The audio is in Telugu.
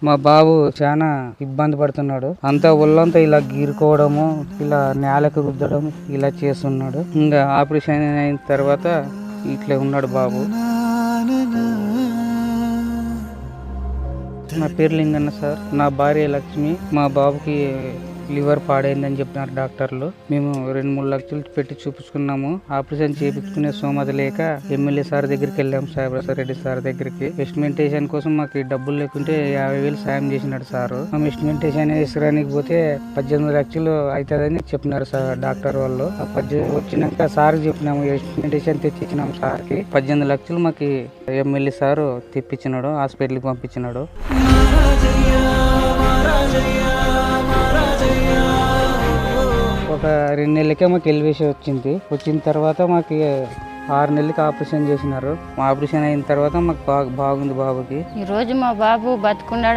మా బాబు చాలా ఇబ్బంది పడుతున్నాడు. అంతా ఒళ్ళంతా ఇలా గీరుకోవడము, ఇలా నేలకు రుద్దడం ఇలా చేస్తున్నాడు. ఇంకా ఆపరేషన్ అయిన తర్వాత ఇట్లా ఉన్నాడు బాబు. నా పేరు లింగన్న సార్. నా భార్య లక్ష్మి. మా బాబుకి లివర్ పాడైందని చెప్పినారు డాక్టర్లు. మేము 2-3 లక్షలు పెట్టి చూపించుకున్నాము. ఆపరేషన్ చేయించుకునే స్తోమత లేక ఎమ్మెల్యే సార్ దగ్గరికి వెళ్ళాము, సాయిప్రసాద్ రెడ్డి సార్ దగ్గరికి. ఎస్టిమేటేషన్ కోసం మాకు డబ్బులు లేకుంటే 50,000 సాయం చేసినాడు సారు. మేము ఎస్టిమేటేషన్ వేసుకోవడానికి పోతే 18 లక్షలు అవుతుందని చెప్పినారు సార్ డాక్టర్ వాళ్ళు. వచ్చినాక సార్ చెప్పినాము, ఎస్టిమేటేషన్ తెచ్చిచ్చినాము సార్కి. 18 లక్షలు మాకు ఎమ్మెల్యే సారు తెప్పించినాడు, హాస్పిటల్కి పంపించినాడు. ఒక 2 నెలలకే మాకు ఎలివేషన్ వచ్చింది. వచ్చిన తర్వాత మాకు 6 నెలలకి ఆపరేషన్ చేసినారు. ఆపరేషన్ అయిన తర్వాత మాకు బాగుంది బాబుకి. ఈ రోజు మా బాబు బతుకున్నాడు